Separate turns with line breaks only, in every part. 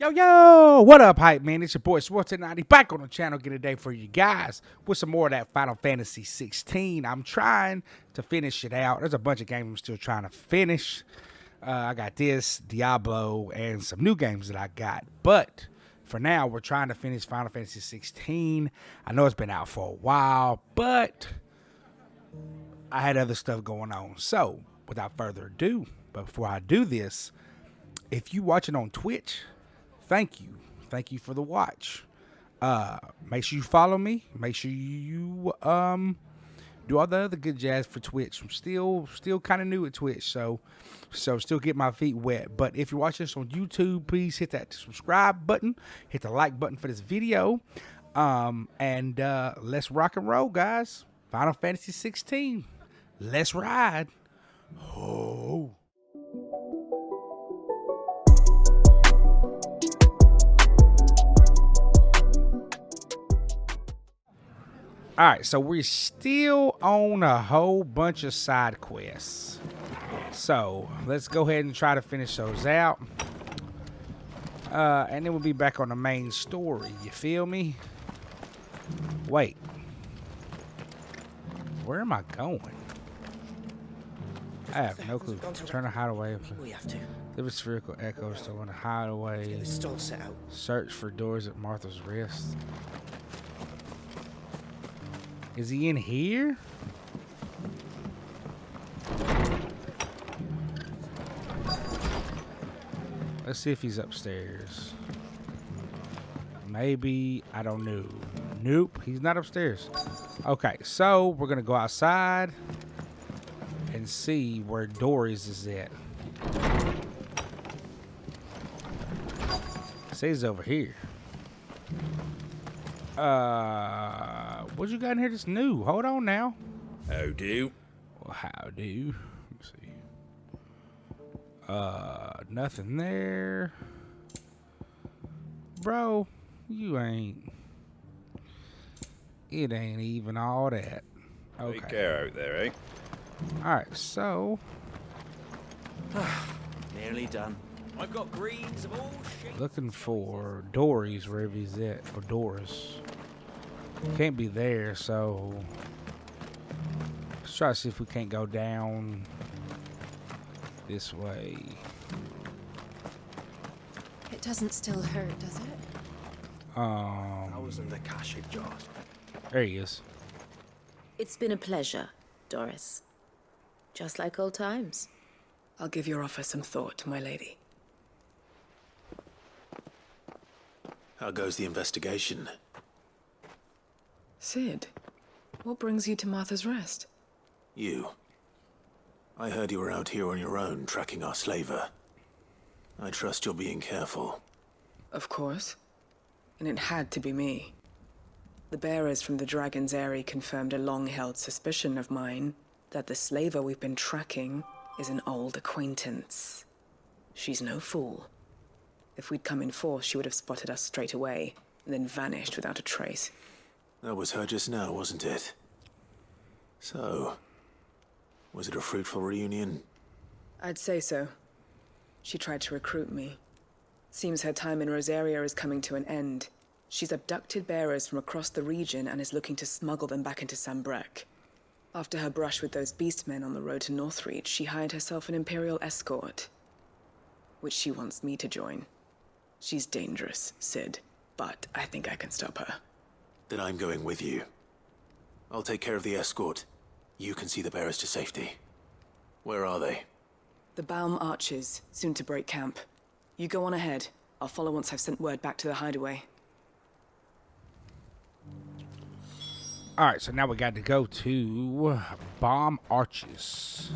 Yo, what up, hype man? It's your boy Swarty90 back on the channel again today for you guys with some more of that Final Fantasy 16. I'm trying to finish it out. There's a bunch of games I'm still trying to finish. I got this, Diablo, and some new games that I got. But for now, we're trying to finish Final Fantasy 16. I know it's been out for a while, but I had other stuff going on. So, without further ado, but before I do this, if you watching on Twitch, thank you. Thank you for the watch. Make sure you follow me. Make sure you do all the other good jazz for Twitch. I'm still kind of new at Twitch, so still get my feet wet. But if you're watching this on YouTube, please hit that subscribe button, hit the like button for this video, and let's rock and roll, guys. Final Fantasy 16. Let's ride. Oh. All right, so we're still on a whole bunch of side quests. So let's go ahead and try to finish those out. And then we'll be back on the main story. You feel me? Wait. Where am I going? I have no clue. Turn the hideaway. There was spherical echoes to one hideaway. Search for doors at Martha's Rest. Is he in here? Let's see if he's upstairs. Maybe. I don't know. Nope, he's not upstairs. Okay, so we're going to go outside and see where Dory's is at. Say he's over here. What you got in here that's new? Hold on now.
How do?
Well, how do? Let's see. Nothing there. Bro, you ain't. It ain't even all that. Okay.
Take care out there, eh?
Alright, so.
Nearly done. I've got greens of all shapes.
Looking for Dory's wherever he's at. Or Doris. Can't be there, so let's try to see if we can't go down this way.
It doesn't still hurt, does it?
I was in the Akashic jars.
There he is.
It's been a pleasure, Doris. Just like old times.
I'll give your offer some thought, my lady.
How goes the investigation?
Sid, what brings you to Martha's Rest?
You. I heard you were out here on your own, tracking our slaver. I trust you're being careful.
Of course. And it had to be me. The bearers from the Dragon's Eyrie confirmed a long-held suspicion of mine that the slaver we've been tracking is an old acquaintance. She's no fool. If we'd come in force, she would have spotted us straight away, and then vanished without a trace.
That was her just now, wasn't it? So, was it a fruitful reunion?
I'd say so. She tried to recruit me. Seems her time in Rosaria is coming to an end. She's abducted bearers from across the region and is looking to smuggle them back into Sambrec. After her brush with those beastmen on the road to Northreach, she hired herself an Imperial escort, which she wants me to join. She's dangerous, Sid, but I think I can stop her.
Then I'm going with you. I'll take care of the escort. You can see the bearers to safety. Where are they?
The Baum Archers, soon to break camp. You go on ahead. I'll follow once I've sent word back to the hideaway.
Alright, so now we got to go to Baum Arches.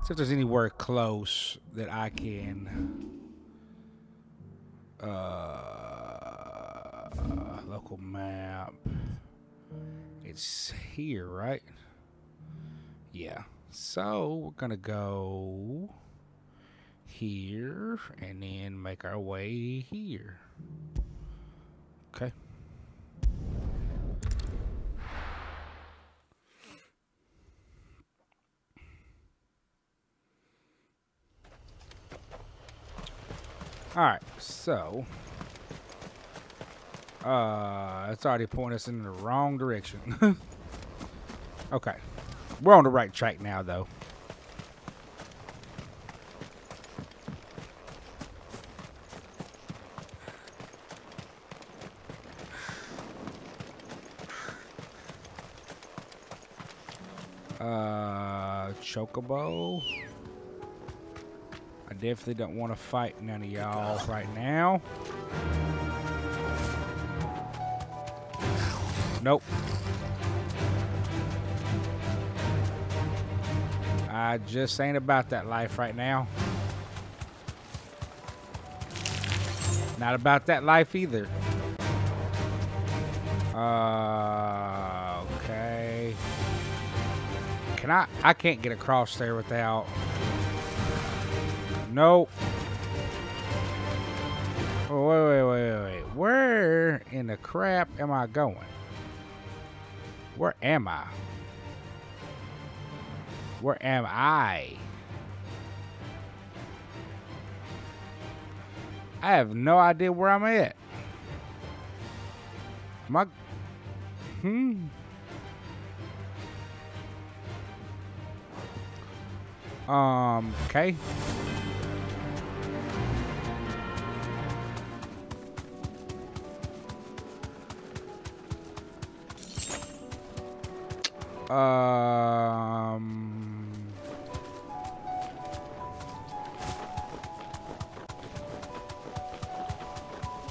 See if there's anywhere close that I can local map. It's here, right? Yeah. So we're gonna go here and then make our way here. Okay. Alright, so it's already pointing us in the wrong direction. Okay. We're on the right track now though. Chocobo. I definitely don't want to fight none of y'all right now. Nope. I just ain't about that life right now. Not about that life either. Okay. Can I can't get across there without. Nope. Oh, wait. Where in the crap am I going? Where am I? Where am I? I have no idea where I'm at. Am I? Okay.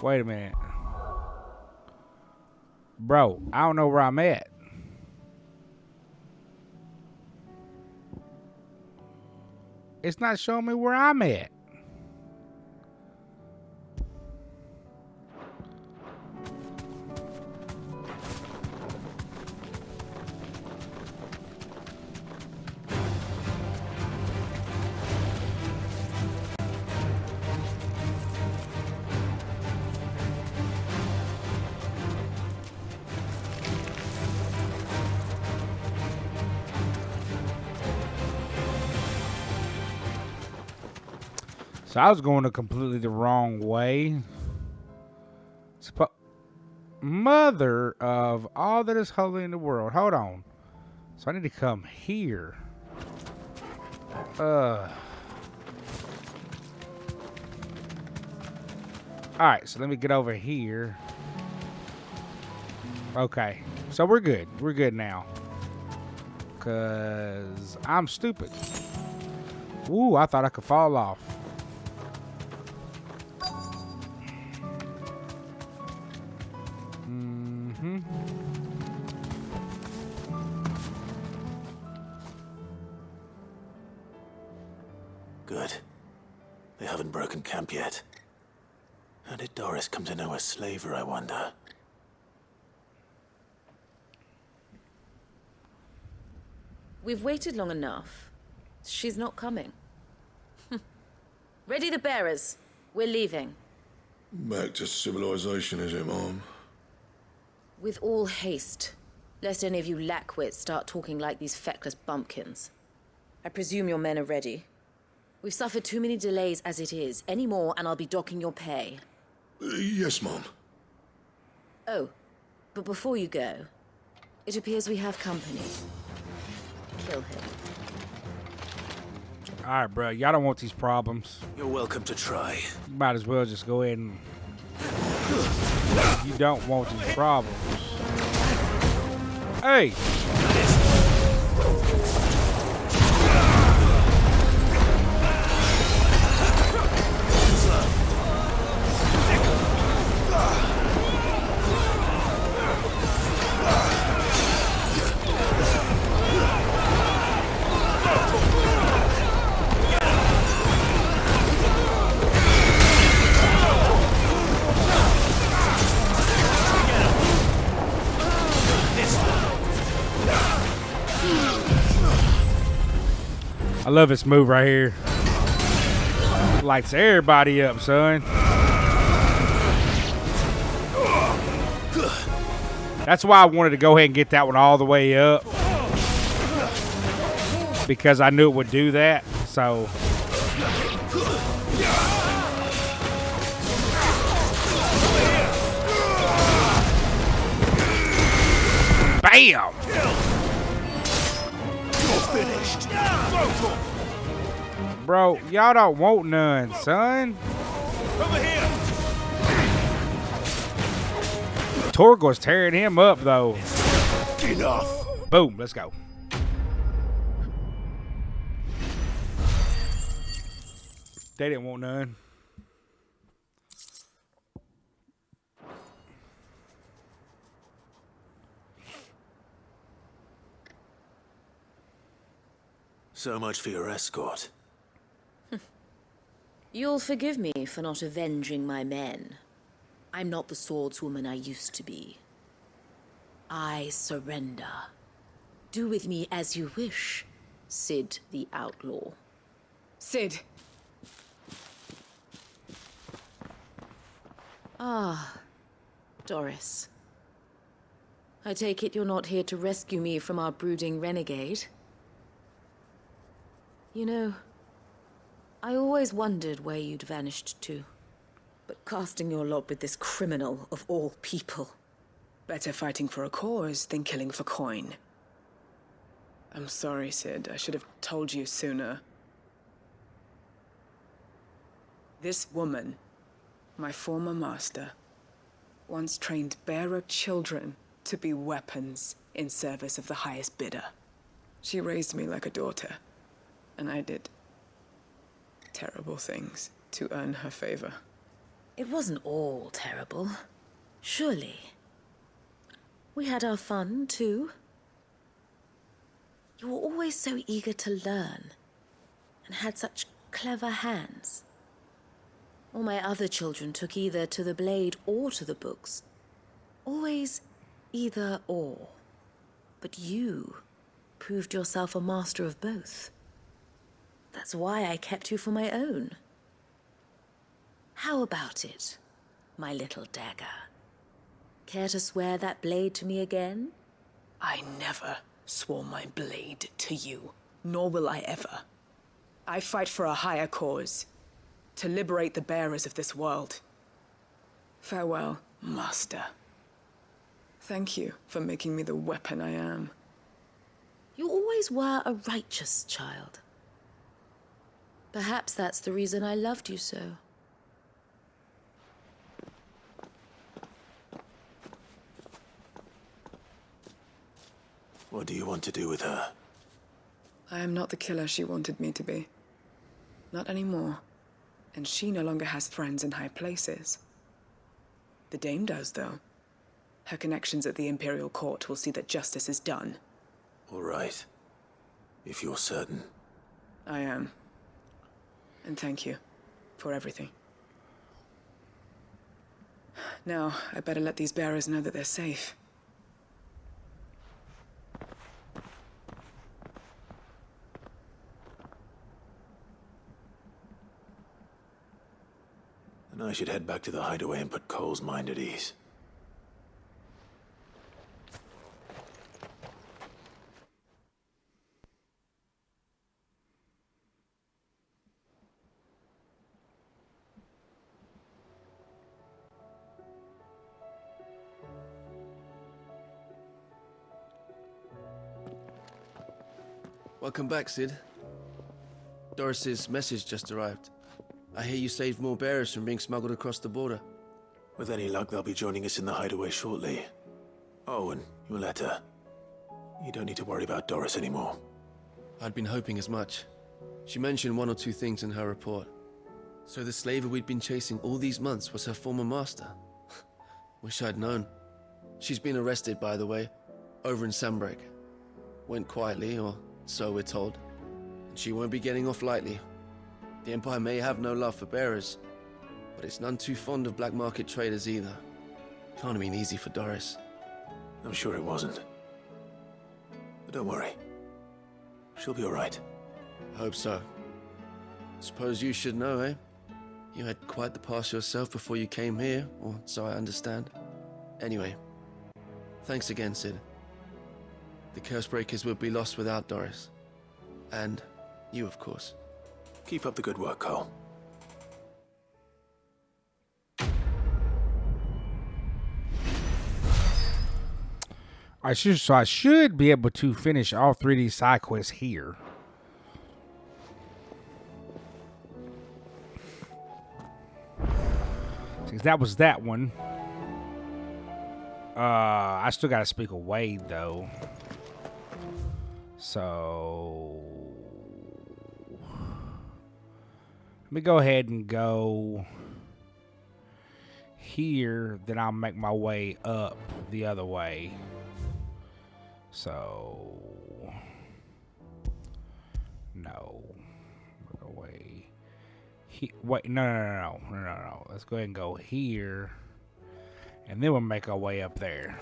Wait a minute. Bro, I don't know where I'm at. It's not showing me where I'm at. So I was going a completely the wrong way. Mother of all that is holy in the world. Hold on. So I need to come here. Alright, so let me get over here. Okay. So we're good. We're good now. Because I'm stupid. Ooh, I thought I could fall off.
Good. They haven't broken camp yet. How did Doris come to know a slaver, I wonder?
We've waited long enough. She's not coming. Ready the bearers. We're leaving.
Back to civilization, is it, Mom?
With all haste. Lest any of you lackwits start talking like these feckless bumpkins. I presume your men are ready. We've suffered too many delays as it is. Any more and I'll be docking your pay.
Yes, Mom.
Oh, but before you go, it appears we have company. Kill him.
Alright, bro. Y'all don't want these problems.
You're welcome to try.
You might as well just go ahead and... You don't want these problems. Hey! I love this move right here. Lights everybody up, son. That's why I wanted to go ahead and get that one all the way up. Because I knew it would do that, so. Bam!
You're finished.
Bro, y'all don't want none, son.
Over here.
Torgo's tearing him up, though.
Enough.
Boom, let's go. They didn't want none.
So much for your escort.
You'll forgive me for not avenging my men. I'm not the swordswoman I used to be. I surrender. Do with me as you wish, Sid the Outlaw.
Sid.
Ah, Doris. I take it you're not here to rescue me from our brooding renegade? You know, I always wondered where you'd vanished to. But casting your lot with this criminal of all people.
Better fighting for a cause than killing for coin. I'm sorry, Sid. I should have told you sooner. This woman, my former master, once trained bearer children to be weapons in service of the highest bidder. She raised me like a daughter, and I did terrible things to earn her favor.
It wasn't all terrible, surely. We had our fun, too. You were always so eager to learn, and had such clever hands. All my other children took either to the blade or to the books. Always either or. But you proved yourself a master of both. That's why I kept you for my own. How about it, my little dagger? Care to swear that blade to me again?
I never swore my blade to you, nor will I ever. I fight for a higher cause, to liberate the bearers of this world. Farewell, Master. Thank you for making me the weapon I am.
You always were a righteous child. Perhaps that's the reason I loved you so.
What do you want to do with her?
I am not the killer she wanted me to be. Not anymore. And she no longer has friends in high places. The Dame does, though. Her connections at the Imperial Court will see that justice is done.
All right. If you're certain.
I am. And thank you for everything. Now, I better let these bearers know that they're safe.
And I should head back to the hideaway and put Cole's mind at ease.
Welcome back, Sid. Doris's message just arrived. I hear you saved more bearers from being smuggled across the border.
With any luck, they'll be joining us in the hideaway shortly. Oh, and your letter. You don't need to worry about Doris anymore.
I'd been hoping as much. She mentioned one or two things in her report. So the slaver we'd been chasing all these months was her former master. Wish I'd known. She's been arrested, by the way, over in Sandbreak. Went quietly, or so we're told. And she won't be getting off lightly. The Empire may have no love for bearers, but it's none too fond of black market traders either. Can't have been easy for Doris.
I'm sure it wasn't. But don't worry. She'll be all right.
I hope so. Suppose you should know, eh? You had quite the past yourself before you came here, or so I understand. Anyway, thanks again, Sid. The Cursebreakers would be lost without Doris. And you, of course.
Keep up the good work, Cole.
So I should be able to finish all 3 of these side quests here. Since that was that one. I still gotta speak of Wade though. So let me go ahead and go here, then I'll make my way up the other way. So no. Away. Wait, no. Let's go ahead and go here. And then we'll make our way up there.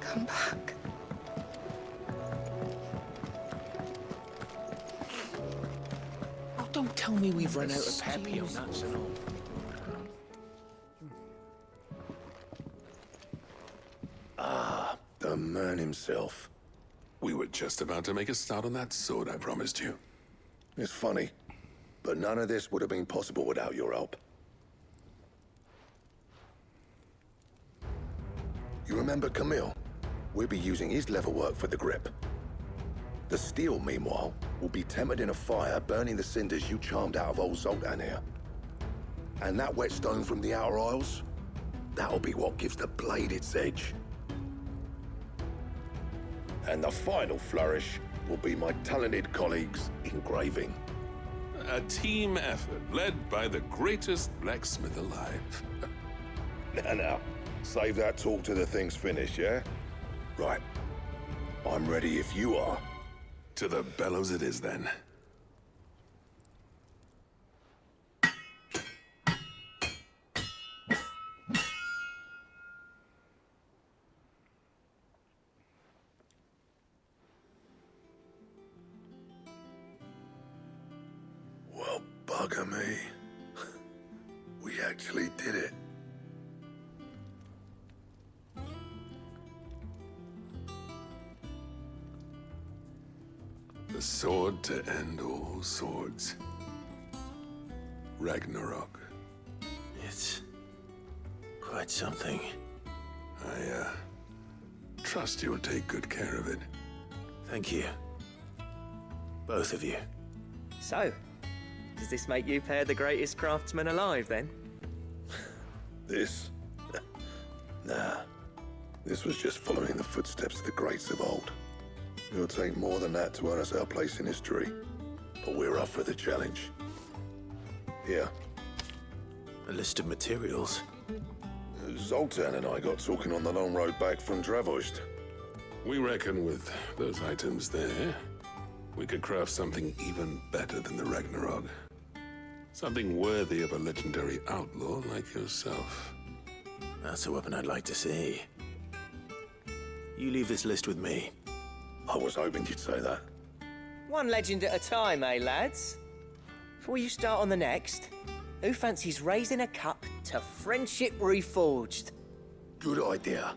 Come back.
Oh, don't tell me we've run out of papio nuts and all.
The man himself.
We were just about to make a start on that sword I promised you.
It's funny, but none of this would have been possible without your help. You remember Camille? We'll be using his leather work for the grip. The steel, meanwhile, will be tempered in a fire, burning the cinders you charmed out of old Zoltan here. And that whetstone from the Outer Isles, that'll be what gives the blade its edge. And the final flourish will be my talented colleagues' engraving.
A team effort led by the greatest blacksmith alive.
Now, save that talk till the thing's finished, yeah? Right. I'm ready if you are.
To the bellows it is then.
Well, bugger me. We actually did it.
The sword to end all swords. Ragnarok.
It's quite something.
I trust you'll take good care of it.
Thank you. Both of you.
So, does this make you pair the greatest craftsman alive then?
This? Nah. This was just following the footsteps of the greats of old. It'll take more than that to earn us our place in history. But we're up for the challenge. Here.
A list of materials.
Zoltan and I got talking on the long road back from Dravoist.
We reckon with those items there, we could craft something even better than the Ragnarok. Something worthy of a legendary outlaw like yourself.
That's a weapon I'd like to see. You leave this list with me.
I was hoping you'd say that.
One legend at a time, eh, lads? Before you start on the next, who fancies raising a cup to friendship reforged?
Good idea.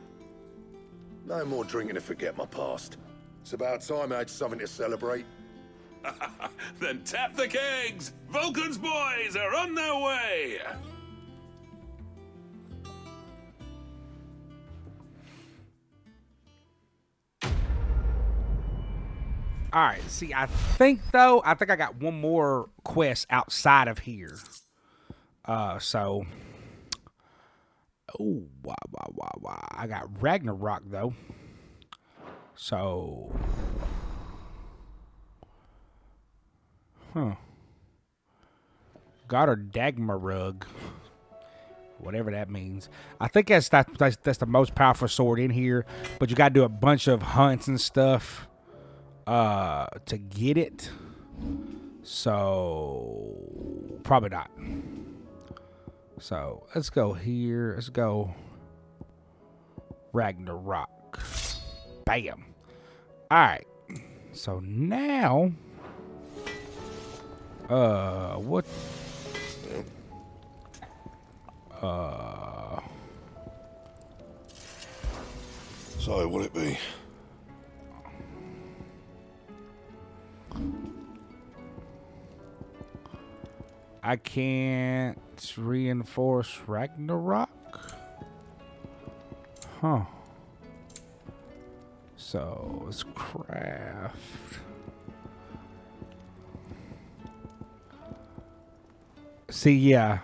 No more drinking to forget my past. It's about time I had something to celebrate.
Then tap the kegs! Vulcan's boys are on their way!
All right, see, I think I got one more quest outside of here. So, oh, wow. I got Ragnarok though. So, God or Dagmarug, whatever that means. I think that's the most powerful sword in here, but you got to do a bunch of hunts and stuff to get it. So probably not. So let's go here. Let's go Ragnarok. Bam. All right. So now, what?
So, will it be?
I can't reinforce Ragnarok? Huh. So let's craft. See, yeah,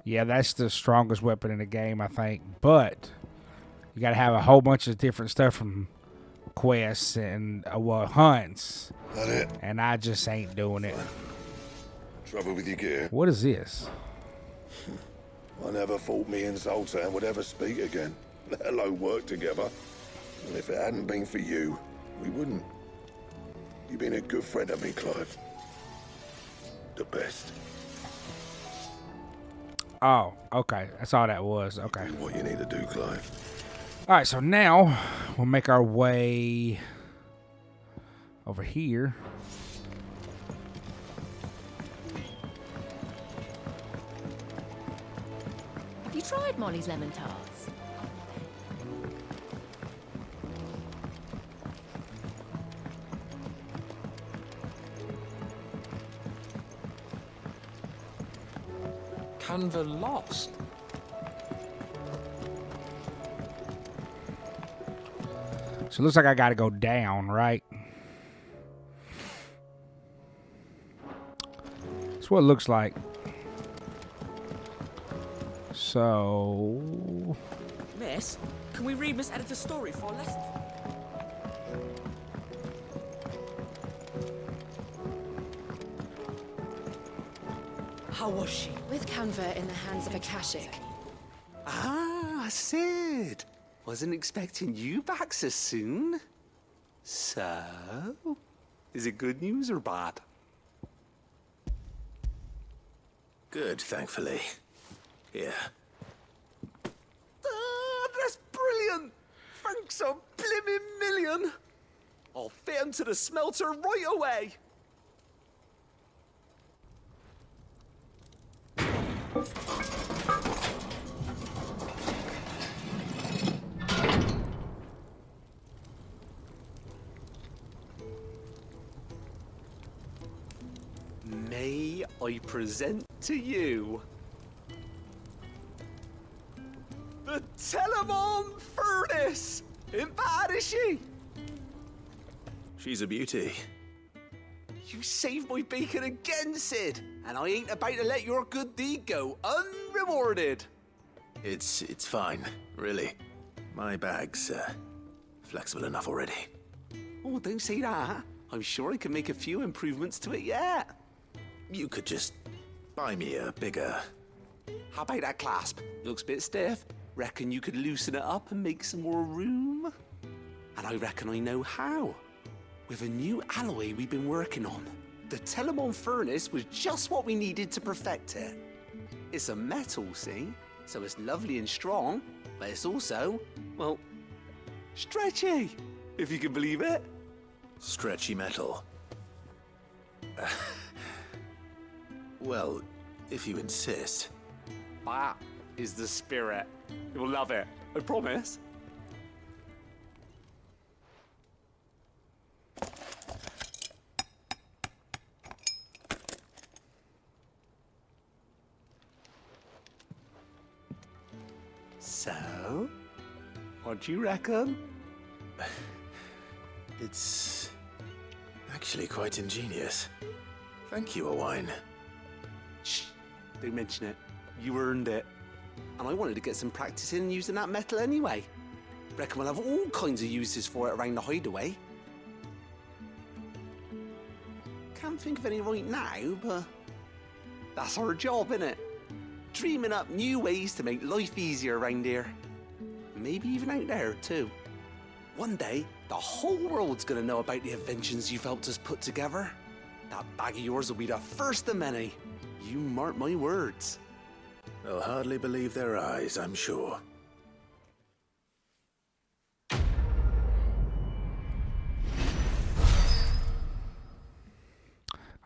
that's the strongest weapon in the game, I think. But you gotta have a whole bunch of different stuff from quests and hunts.
That it?
And I just ain't doing it.
Trouble with your gear?
What is this?
I never thought me and Zoltan would ever speak again, let alone work together. And if it hadn't been for you, we wouldn't. You've been a good friend of me, Clive. The best.
Oh, okay. That's all that was. Okay.
Do what you need to do, Clive.
All right, so now we'll make our way over here.
Have you tried Molly's lemon tarts?
Canva lost.
So it looks like I gotta go down, right? That's what it looks like. So...
Miss, can we read Miss Editor's story for a lesson? How was she?
With Canva in the hands of Akashic.
Ah, Sid. Wasn't expecting you back so soon. So, is it good news or bad?
Good, thankfully. Here.
Ah, that's brilliant. Thanks a blimmin' million. I'll fit 'em to the smelter right away. May I present to you the Telemon Furnace? Ain't bad, is she?
She's a beauty.
You saved my bacon again, Sid, and I ain't about to let your good deed go unrewarded.
It's fine, really. My bag's flexible enough already.
Oh, don't say that. I'm sure I can make a few improvements to it yet.
You could just buy me a bigger...
How about that clasp? Looks a bit stiff. Reckon you could loosen it up and make some more room? And I reckon I know how. With a new alloy we've been working on. The Telemon Furnace was just what we needed to perfect it. It's a metal, see? So it's lovely and strong, but it's also, well, stretchy, if you can believe it.
Stretchy metal. Well, if you insist.
That is the spirit. You'll love it, I promise. So, what do you reckon?
It's actually quite ingenious. Thank you, Owain.
Shh, don't mention it. You earned it. And I wanted to get some practice in using that metal anyway. Reckon we'll have all kinds of uses for it around the hideaway. Can't think of any right now, but that's our job, innit? Dreaming up new ways to make life easier around here. Maybe even out there, too. One day, the whole world's gonna know about the inventions you've helped us put together. That bag of yours will be the first of many. You mark my words.
They'll hardly believe their eyes, I'm sure.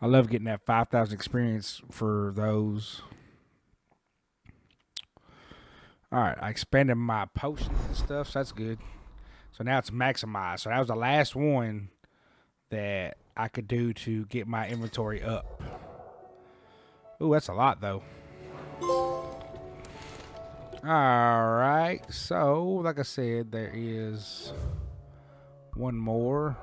I love getting that 5,000 experience for those. All right, I expanded my potions and stuff, so that's good. So now it's maximized. So that was the last one that I could do to get my inventory up. Ooh, that's a lot, though. All right, so like I said, there is One more.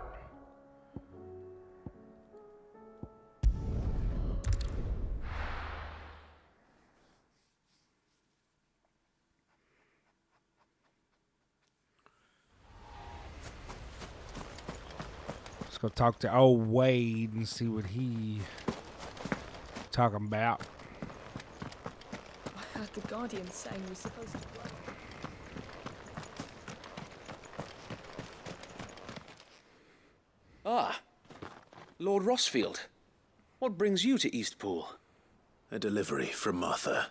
Let's go talk to old Wade and see what he talking about.
I heard the Guardian saying we're supposed to work.
Ah, Lord Rossfield. What brings you to Eastpool?
A delivery from Martha.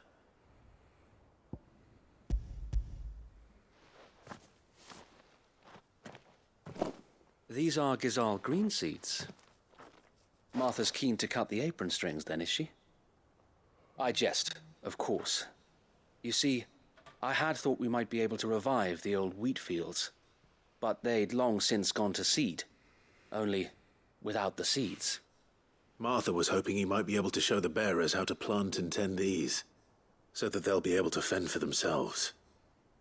These are Gizal green seeds. Martha's keen to cut the apron strings, then, is she? I jest, of course. You see, I had thought we might be able to revive the old wheat fields, but they'd long since gone to seed, only without the seeds.
Martha was hoping he might be able to show the bearers how to plant and tend these, so that they'll be able to fend for themselves.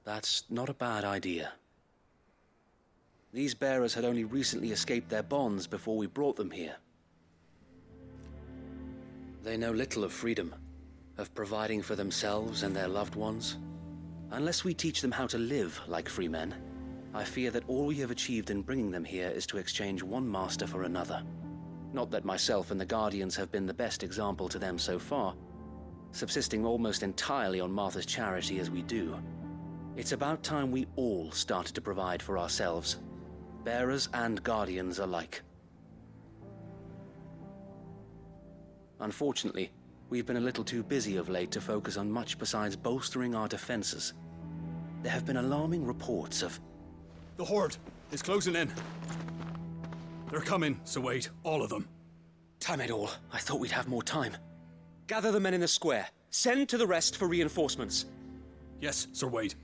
That's not a bad idea. These bearers had only recently escaped their bonds before we brought them here. They know little of freedom, of providing for themselves and their loved ones. Unless we teach them how to live like free men, I fear that all we have achieved in bringing them here is to exchange one master for another. Not that myself and the Guardians have been the best example to them so far, subsisting almost entirely on Martha's charity as we do. It's about time we all started to provide for ourselves, bearers and Guardians alike. Unfortunately, we've been a little too busy of late to focus on much besides bolstering our defenses. There have been alarming reports of...
The Horde is closing in. They're coming, so wait, all of them.
Damn it all, I thought we'd have more time. Gather the men in the square. Send to the rest for reinforcements.
Yes, Sir Wade.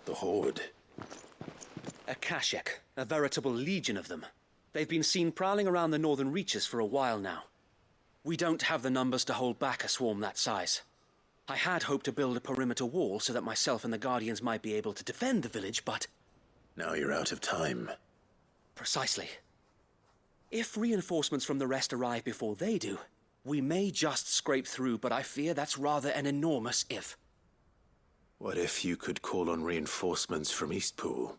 The Horde.
A Kashek, a veritable legion of them. They've been seen prowling around the northern reaches for a while now. We don't have the numbers to hold back a swarm that size. I had hoped to build a perimeter wall so that myself and the Guardians might be able to defend the village, but...
Now you're out of time.
Precisely. If reinforcements from the rest arrive before they do, we may just scrape through, but I fear that's rather an enormous if.
What if you could call on reinforcements from Eastpool?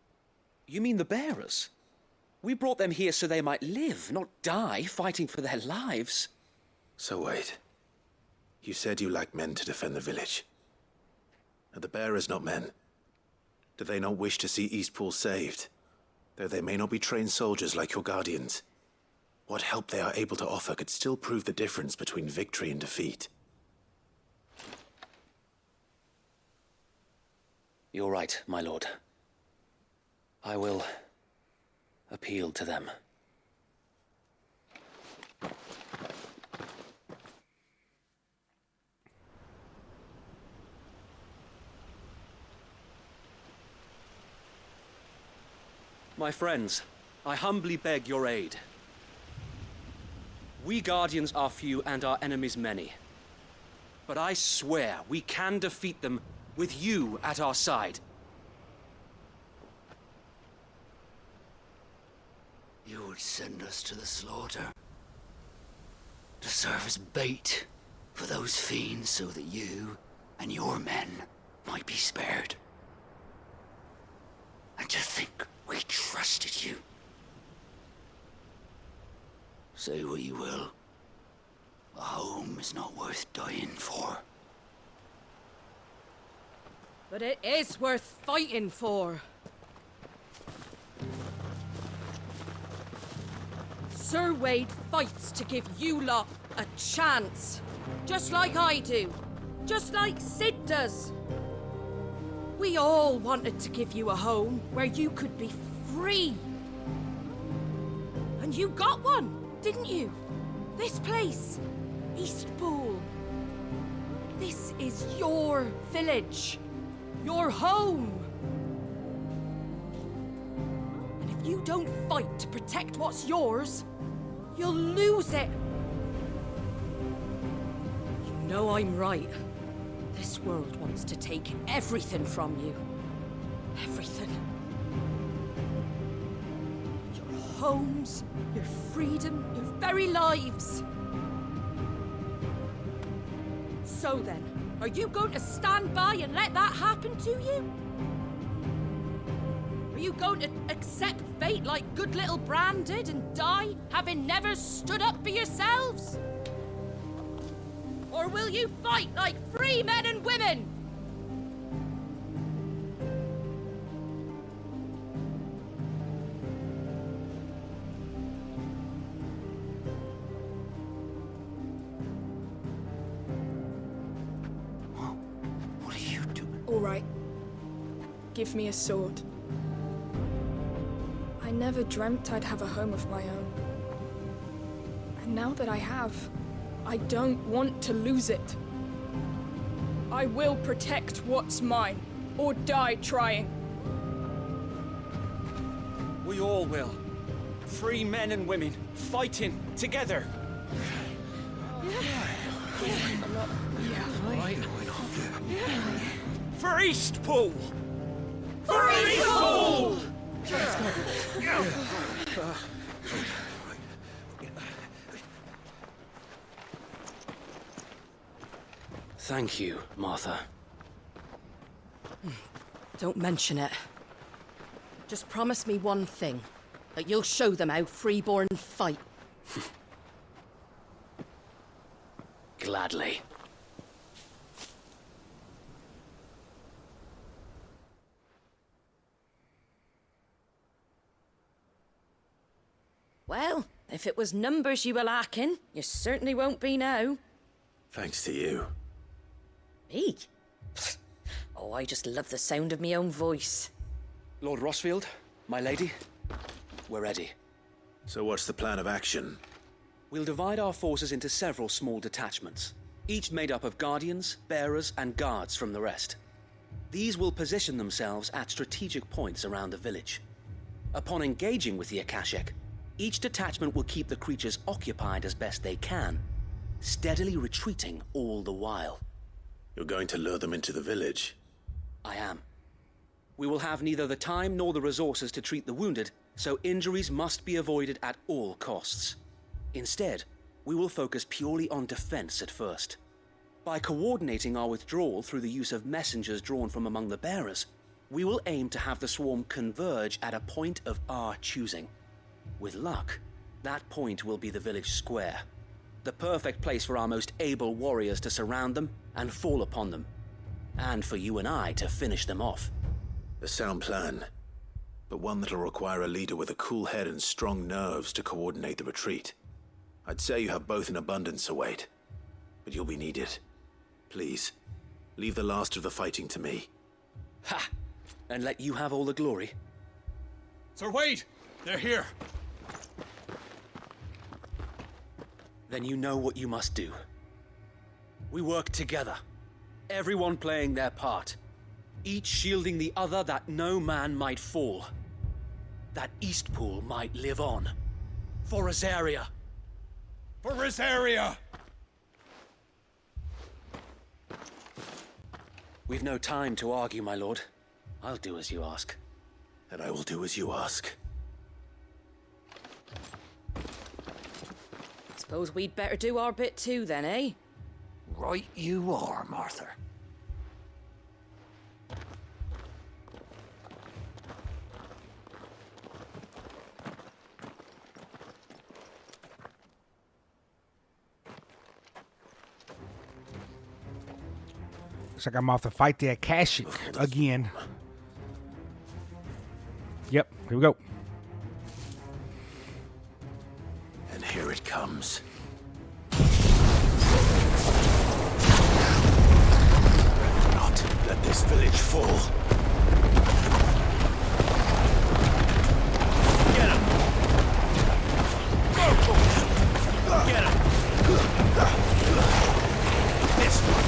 You mean the bearers? We brought them here so they might live, not die, fighting for their lives.
So wait. You said you lack men to defend the village. Are the bearers not men? Do they not wish to see Eastpool saved? Though they may not be trained soldiers like your Guardians. What help they are able to offer could still prove the difference between victory and defeat.
You're right, my lord. I will appeal to them. My friends, I humbly beg your aid. We Guardians are few and our enemies many. But I swear we can defeat them with you at our side.
You would send us to the slaughter, to serve as bait for those fiends so that you and your men might be spared. And to think we trusted you. Say what you will, a home is not worth dying for.
But it is worth fighting for. Sir Wade fights to give you lot a chance. Just like I do. Just like Sid does. We all wanted to give you a home where you could be free. And you got one, didn't you? This place, Eastpool. This is your village. Your home. And if you don't fight to protect what's yours, you'll lose it. You know I'm right. This world wants to take everything from you. Everything. Your homes, your freedom, your very lives. So then, are you going to stand by and let that happen to you? Are you going to accept fate like good little Bran did and die, having never stood up for yourselves? Or will you fight like free men and women?
What are you doing?
All right. Give me a sword. I never dreamt I'd have a home of my own. And now that I have, I don't want to lose it. I will protect what's mine, or die trying.
We all will. Free men and women, fighting together. For Eastpool! For Eastpool!
Thank you, Martha.
Don't mention it. Just promise me one thing. That you'll show them how freeborn fight.
Gladly.
Well, if it was numbers you were lacking, you certainly won't be now.
Thanks to you.
Me? Oh, I just love the sound of my own voice.
Lord Rossfield, my lady, we're ready.
So what's the plan of action?
We'll divide our forces into several small detachments, each made up of guardians, bearers, and guards from the rest. These will position themselves at strategic points around the village. Upon engaging with the Akashic, each detachment will keep the creatures occupied as best they can, steadily retreating all the while.
You're going to lure them into the village?
I am. We will have neither the time nor the resources to treat the wounded, so injuries must be avoided at all costs. Instead, we will focus purely on defense at first. By coordinating our withdrawal through the use of messengers drawn from among the bearers, we will aim to have the swarm converge at a point of our choosing. With luck, that point will be the village square, the perfect place for our most able warriors to surround them and fall upon them, and for you and I to finish them off.
A sound plan, but one that'll require a leader with a cool head and strong nerves to coordinate the retreat. I'd say you have both in abundance, Await, but you'll be needed. Please, leave the last of the fighting to me.
Ha! And let you have all the glory.
Sir Wade! They're here!
Then you know what you must do. We work together, everyone playing their part, each shielding the other that no man might fall, that Eastpool might live on. For Rosaria!
For Rosaria!
We've no time to argue, my lord. I'll do as you ask.
And I will do as you ask.
Suppose we'd better do our bit too then, eh?
Right you are, Martha.
Looks like I'm off to fight the Akashic again. Yep, here we go.
And here it comes. Not let this village fall. Get him! Get him! This one!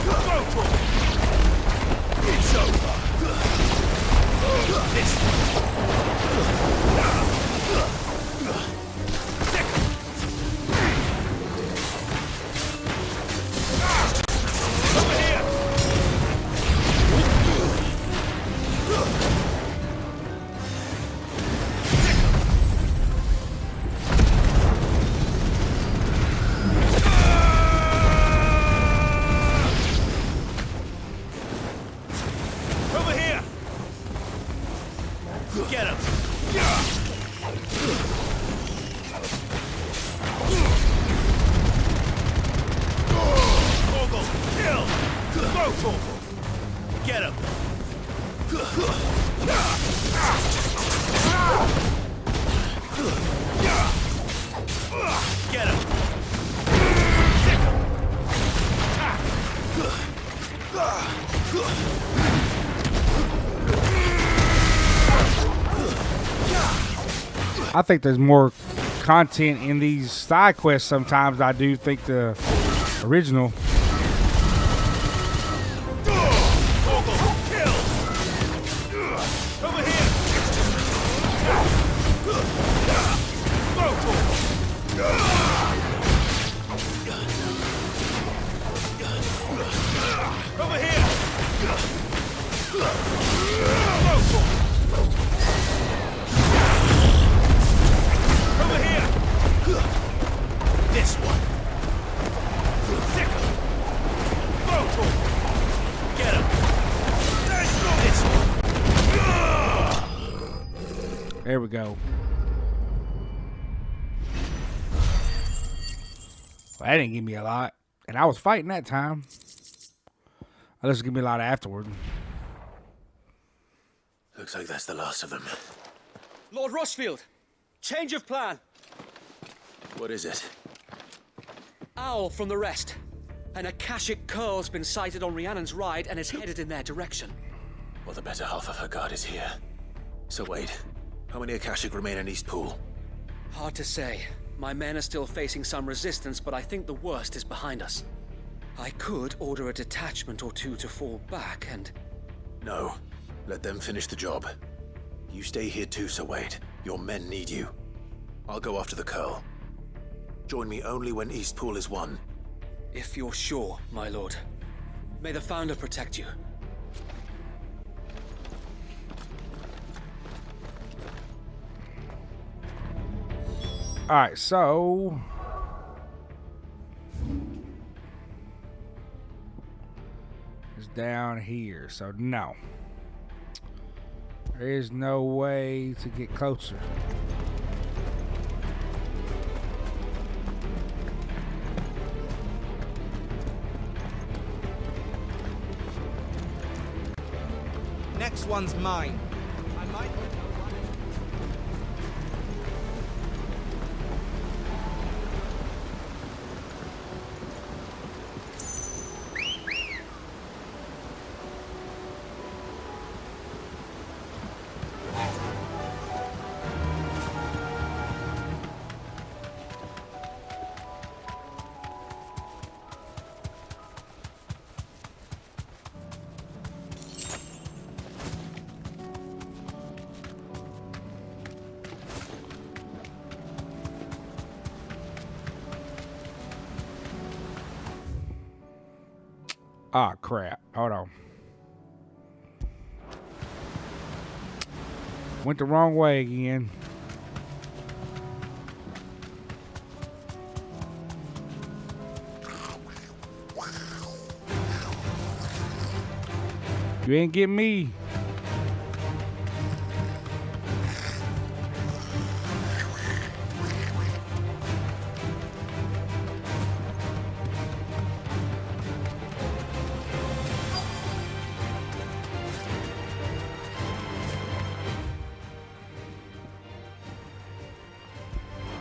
Go for it! It's over! This one!
Get him! Get him!
I think there's more content in these side quests sometimes. I do think the original.
This one. Get him. This one.
There we go. Well, that didn't give me a lot. And I was fighting that time. Unless it give me a lot afterward.
Looks like that's the last of them.
Lord Rushfield, change of plan.
What is it?
Owl from the rest. An Akashic curl's been sighted on Rhiannon's ride and is headed in their direction.
Well, the better half of her guard is here. So wait, how many Akashic remain in East Pool?
Hard to say. My men are still facing some resistance, but I think the worst is behind us. I could order a detachment or two to fall back and...
No. Let them finish the job. You stay here too, Sir Wade. Your men need you. I'll go after the Curl. Join me only when East Pool is won.
If you're sure, my lord. May the Founder protect you.
Alright, so... it's down here, so no. There is no way to get closer.
Next one's mine. I might...
Ah, crap. Hold on. Went the wrong way again. You ain't get me.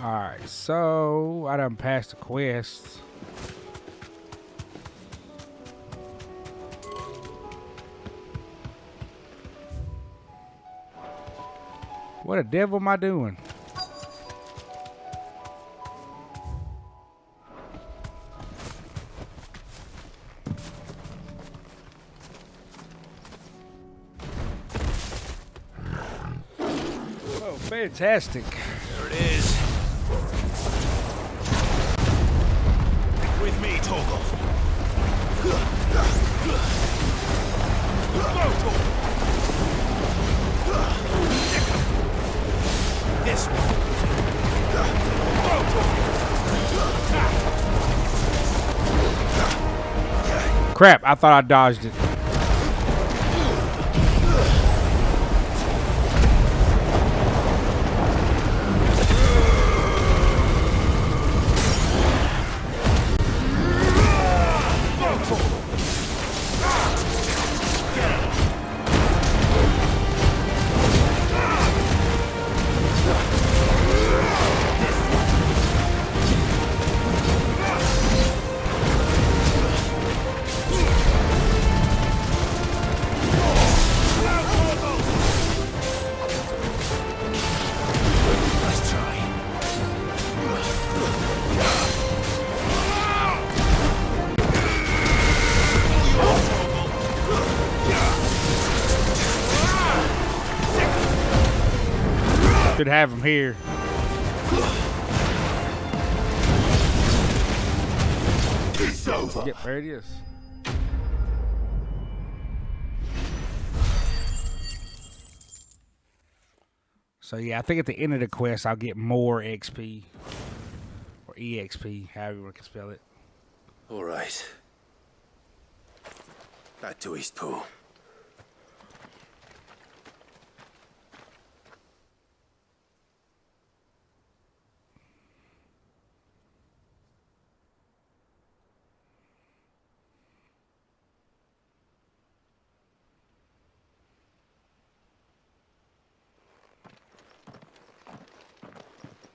Alright, so I done passed the quest. What the devil am I doing? Oh, fantastic.
There it is. With me, Torgal. This one.
Crap, I thought I dodged it. Should have him here.
It's over.
Yep, there it is. So yeah, I think at the end of the quest, I'll get more XP. Or EXP, however you want to spell it.
All right. Back to Eastpool.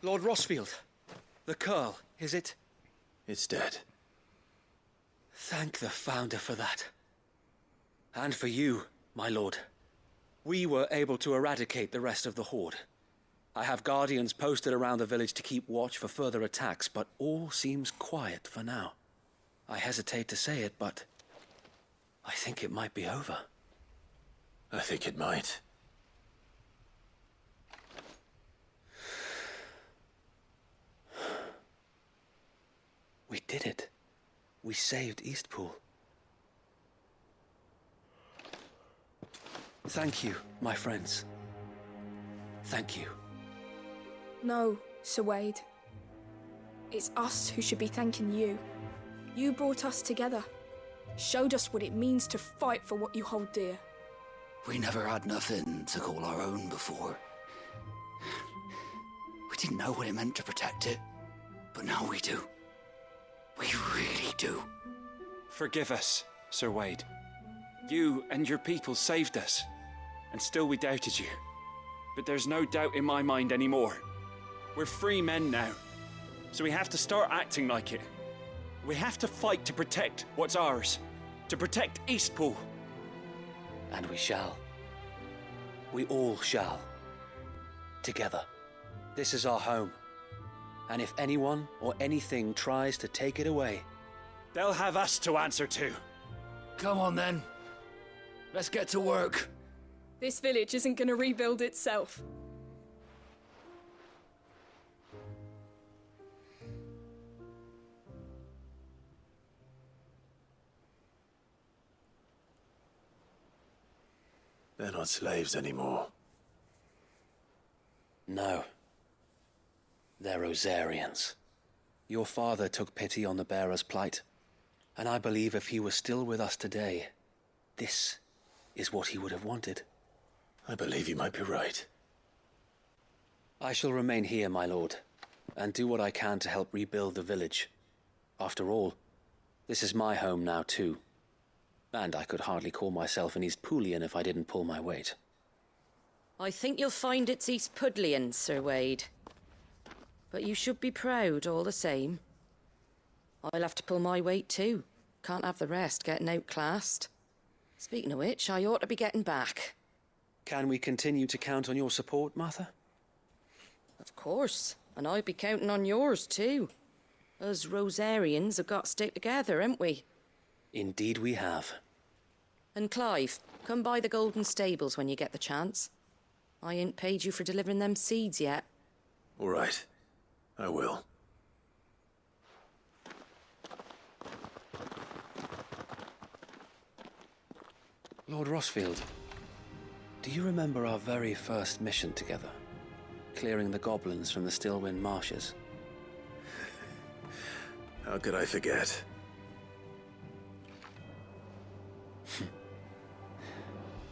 Lord Rossfield, the Curl, is it?
It's dead.
Thank the Founder for that. And for you, my lord. We were able to eradicate the rest of the Horde. I have guardians posted around the village to keep watch for further attacks, but all seems quiet for now. I hesitate to say it, but I think it might be over.
I think it might.
We did it. We saved Eastpool. Thank you, my friends. Thank you.
No, Sir Wade. It's us who should be thanking you. You brought us together. Showed us what it means to fight for what you hold dear.
We never had nothing to call our own before. We didn't know what it meant to protect it, but now we do. We really do.
Forgive us, Sir Wade. You and your people saved us, and still we doubted you. But there's no doubt in my mind anymore. We're free men now, so we have to start acting like it. We have to fight to protect what's ours, to protect Eastpool. And we shall. We all shall. Together. This is our home. And if anyone or anything tries to take it away, they'll have us to answer to.
Come on then. Let's get to work.
This village isn't going to rebuild itself.
They're not slaves anymore.
No. They're Rosarians. Your father took pity on the bearer's plight, and I believe if he was still with us today, this is what he would have wanted.
I believe you might be right.
I shall remain here, my lord, and do what I can to help rebuild the village. After all, this is my home now too, and I could hardly call myself an Eastpoolian if I didn't pull my weight.
I think you'll find it's East Pudlian, Sir Wade. But you should be proud all the same. I'll have to pull my weight too. Can't have the rest getting outclassed. Speaking of which, I ought to be getting back.
Can we continue to count on your support, Martha?
Of course, and I'll be counting on yours too. Us Rosarians have got to stick together, haven't we?
Indeed we have.
And Clive, come by the Golden Stables when you get the chance. I ain't paid you for delivering them seeds yet.
All right. I will.
Lord Rossfield, do you remember our very first mission together? Clearing the goblins from the Stillwind Marshes?
How could I forget?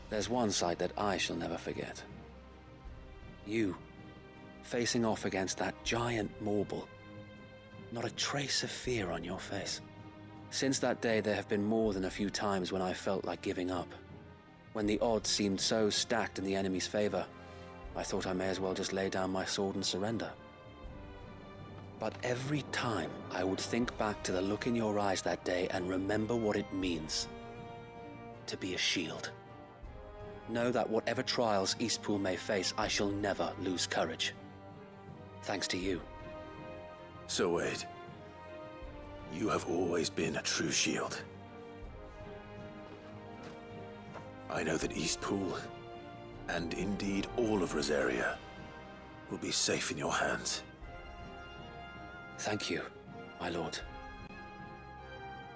There's one sight that I shall never forget. You, facing off against that giant Morble. Not a trace of fear on your face. Since that day, there have been more than a few times when I felt like giving up. When the odds seemed so stacked in the enemy's favor, I thought I may as well just lay down my sword and surrender. But every time, I would think back to the look in your eyes that day and remember what it means to be a shield. Know that whatever trials Eastpool may face, I shall never lose courage. Thanks to you.
So Wade, you have always been a true shield. I know that Eastpool, and indeed all of Rosaria, will be safe in your hands.
Thank you, my lord.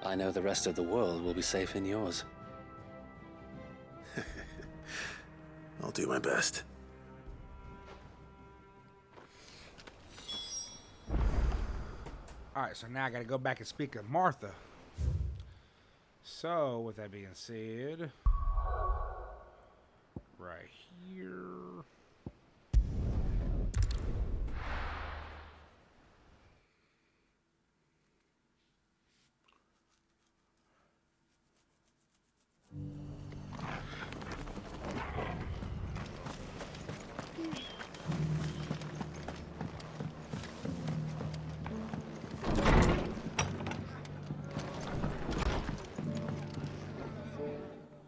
I know the rest of the world will be safe in yours.
I'll do my best.
Alright, so now I gotta go back and speak to Martha. So, with that being said, right here.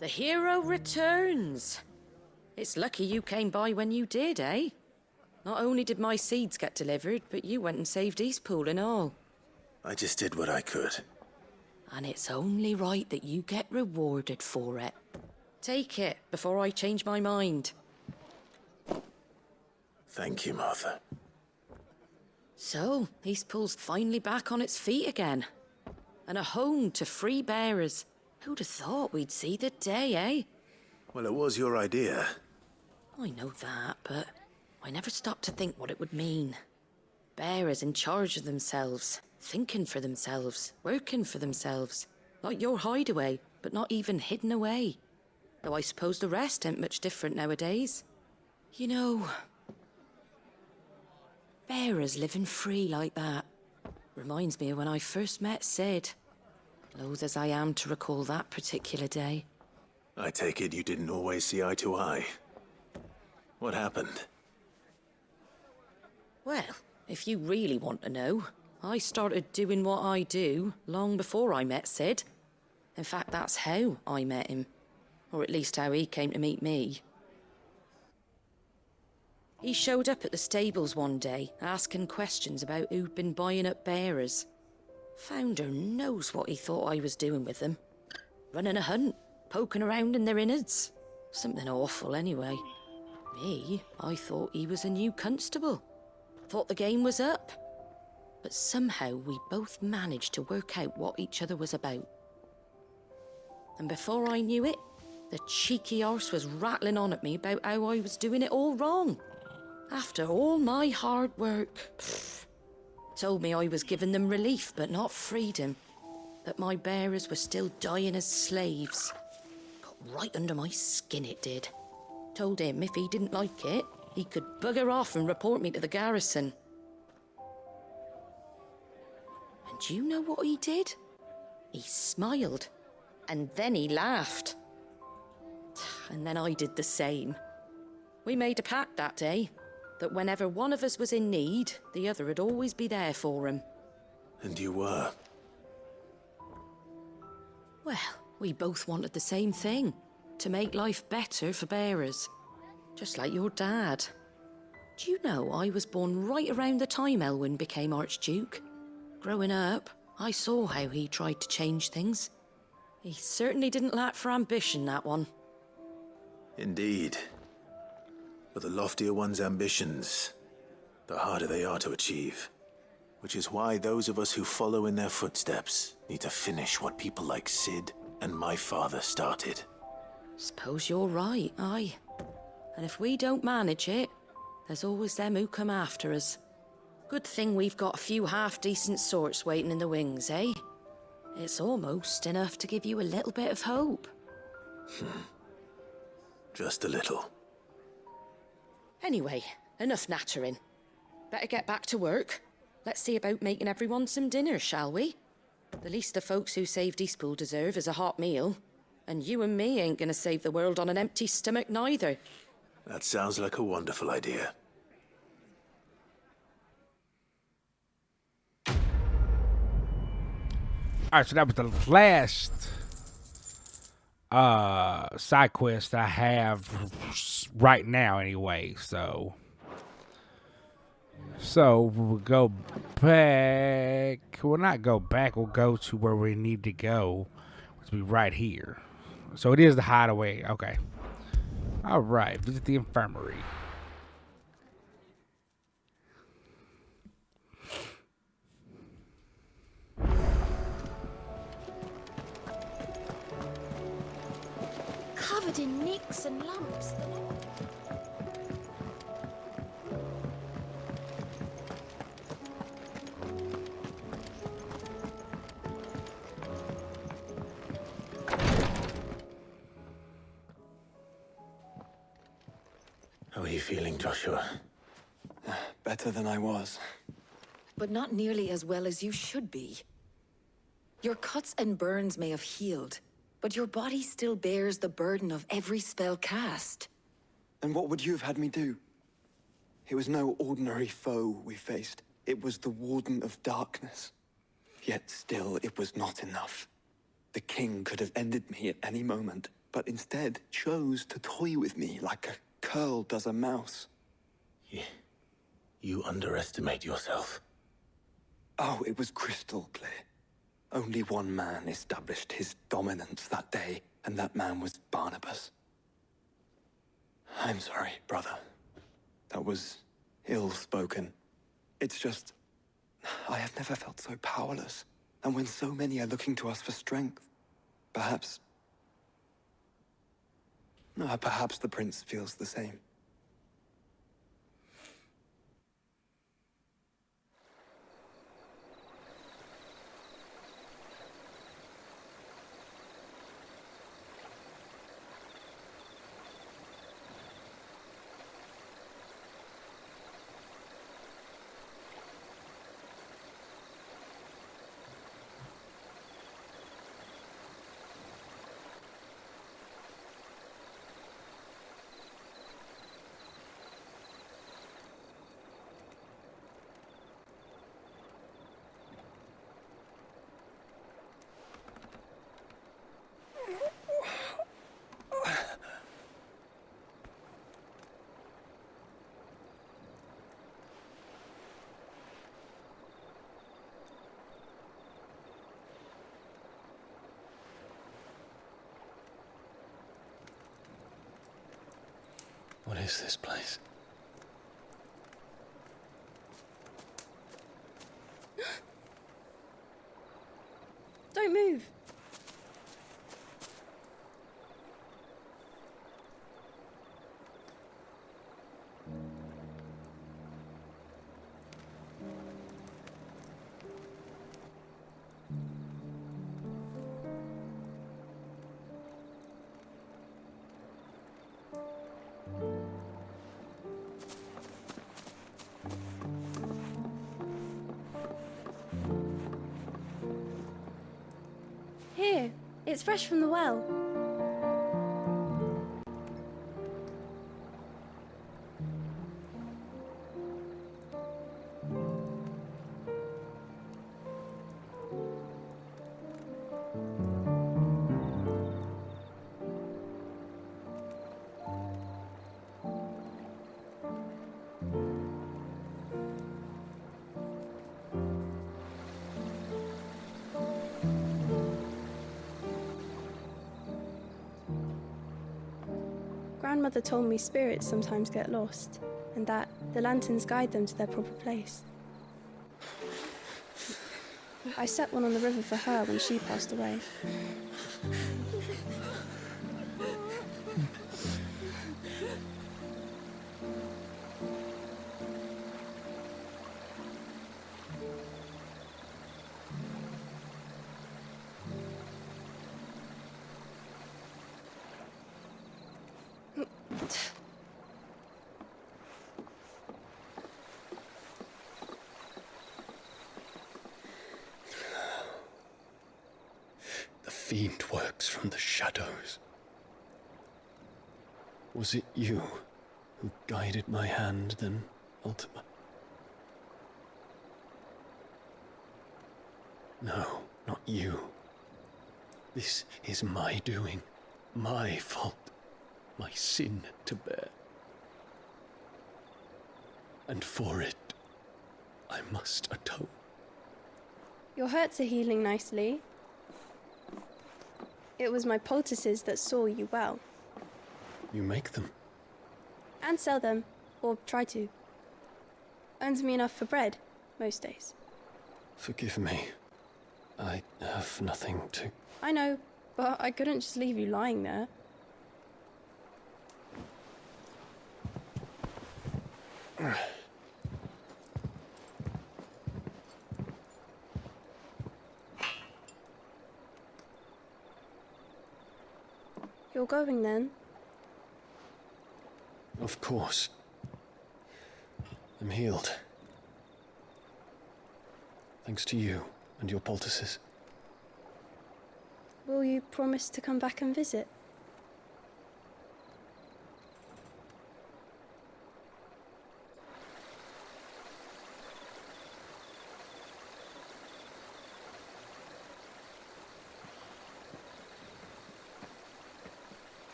The hero returns. It's lucky you came by when you did, eh? Not only did my seeds get delivered, but you went and saved Eastpool and all.
I just did what I could.
And it's only right that you get rewarded for it. Take it before I change my mind.
Thank you, Martha.
So, Eastpool's finally back on its feet again. And a home to free bearers. Who'd have thought we'd see the day, eh?
Well, it was your idea.
I know that, but I never stopped to think what it would mean. Bearers in charge of themselves, thinking for themselves, working for themselves. Like your hideaway, but not even hidden away. Though I suppose the rest ain't much different nowadays. You know, bearers living free like that reminds me of when I first met Sid. Loath as I am to recall that particular day.
I take it you didn't always see eye to eye. What happened?
Well, if you really want to know, I started doing what I do long before I met Sid. In fact, that's how I met him. Or at least how he came to meet me. He showed up at the stables one day, asking questions about who'd been buying up bearers. Founder knows what he thought I was doing with them. Running a hunt, poking around in their innards. Something awful anyway. Me, I thought he was a new constable. Thought the game was up. But somehow we both managed to work out what each other was about. And before I knew it, the cheeky arse was rattling on at me about how I was doing it all wrong. After all my hard work. Told me I was giving them relief, but not freedom. That my bearers were still dying as slaves. Got right under my skin, it did. Told him if he didn't like it, he could bugger off and report me to the garrison. And do you know what he did? He smiled. And then he laughed. And then I did the same. We made a pact that day. That whenever one of us was in need, the other would always be there for him.
And you were?
Well, we both wanted the same thing. To make life better for bearers. Just like your dad. Do you know I was born right around the time Elwyn became Archduke? Growing up, I saw how he tried to change things. He certainly didn't lack for ambition, that one.
Indeed. But the loftier one's ambitions, the harder they are to achieve. Which is why those of us who follow in their footsteps need to finish what people like Sid and my father started.
Suppose you're right, aye. And if we don't manage it, there's always them who come after us. Good thing we've got a few half-decent sorts waiting in the wings, eh? It's almost enough to give you a little bit of hope.
Just a little.
Anyway, enough nattering. Better get back to work. Let's see about making everyone some dinner, shall we? The least the folks who saved Eastpool deserve is a hot meal. And you and me ain't gonna save the world on an empty stomach neither.
That sounds like a wonderful idea.
Alright, so that was the last side quest I have right now anyway, so we'll go back. We'll not go back, we'll go to where we need to go, which will be right here. So it is the hideaway. Okay. Alright, visit the infirmary.
covered in nicks and lumps. They're not...
How are you feeling, Joshua?
Better than I was.
But not nearly as well as you should be. Your cuts and burns may have healed, but your body still bears the burden of every spell cast.
And what would you have had me do? It was no ordinary foe we faced. It was the Warden of Darkness. Yet still, it was not enough. The king could have ended me at any moment, but instead chose to toy with me like a curl does a mouse.
You underestimate yourself.
Oh, it was crystal clear. Only one man established his dominance that day, and that man was Barnabas. I'm sorry, brother. That was ill-spoken. It's just... I have never felt so powerless. And when so many are looking to us for strength, perhaps the prince feels the same.
What is this place?
Don't move. Here, it's fresh from the well. Grandmother told me spirits sometimes get lost, and that the lanterns guide them to their proper place. I set one on the river for her when she passed away.
The fiend works from the shadows. Was it you who guided my hand, then, Ultima? No, not you. This is my doing, my fault, my sin to bear. And for it, I must atone.
Your hurts are healing nicely. It was my poultices that saw you well.
You make them?
And sell them, or try to. Earns me enough for bread, most days.
Forgive me. I have nothing to...
I know, but I couldn't just leave you lying there. You're going then?
Of course. I'm healed. Thanks to you and your poultices.
Will you promise to come back and visit?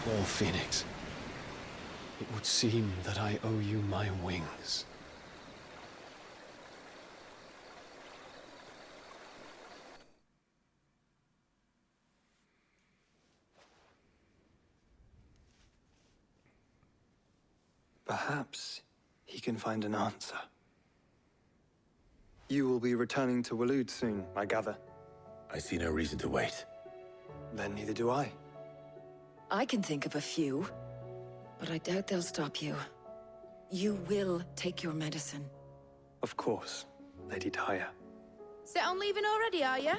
Well, Phoenix, it would seem that I owe you my wings.
Perhaps he can find an answer. You will be returning to Waloed soon, I gather.
I see no reason to wait.
Then neither do I.
I can think of a few, but I doubt they'll stop you. You will take your medicine.
Of course, Lady Daya.
Set on leaving already, are you?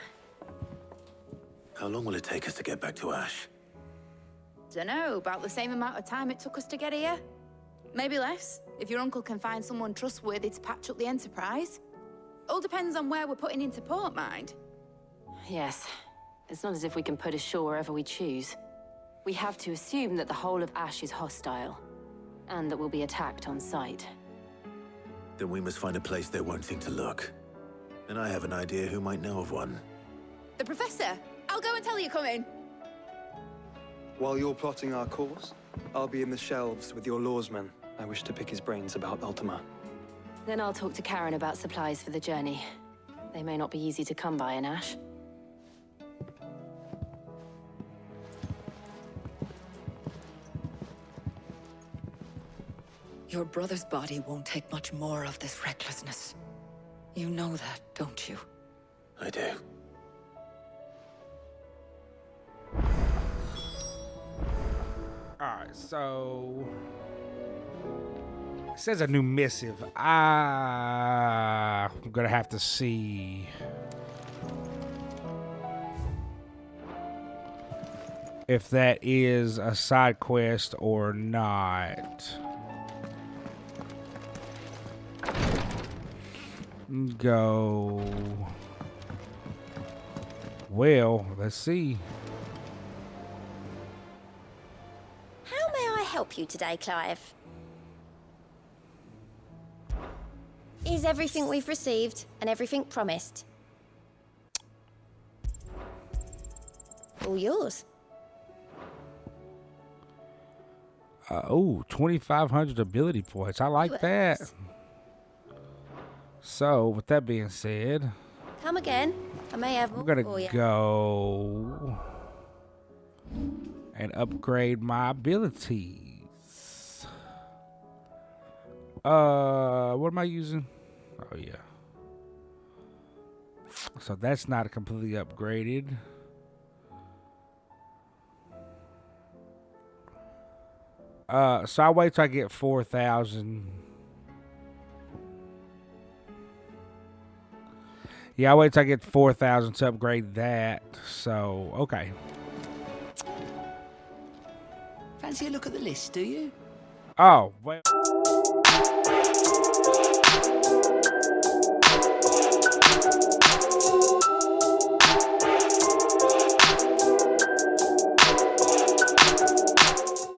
How long will it take us to get back to Ash?
Dunno, about the same amount of time it took us to get here. Maybe less, if your uncle can find someone trustworthy to patch up the Enterprise. All depends on where we're putting into port, mind.
Yes. It's not as if we can put ashore wherever we choose. We have to assume that the whole of Ash is hostile, and that we'll be attacked on sight.
Then we must find a place they won't think to look. And I have an idea who might know of one.
The Professor! I'll go and tell you come in.
While you're plotting our course, I'll be in the shelves with your lawsman. I wish to pick his brains about Ultima.
Then I'll talk to Karen about supplies for the journey. They may not be easy to come by in Ash.
Your brother's body won't take much more of this recklessness. You know that, don't you?
I do.
Alright, so it says a new missive. I'm gonna have to see if that is a side quest or not. Go. Well, let's see.
How may I help you today, Clive? Is everything we've received and everything promised? All yours.
Oh, 2,500 ability points. I like that. So, with that being said,
Come again. I may have more
I'm gonna
for you.
go and upgrade my abilities. What am I using? Oh yeah. So that's not completely upgraded. So I'll wait till I get 4,000. Yeah, I'll wait till I get 4,000 to upgrade that. So, okay.
Fancy a look at the list, do you?
Oh, well.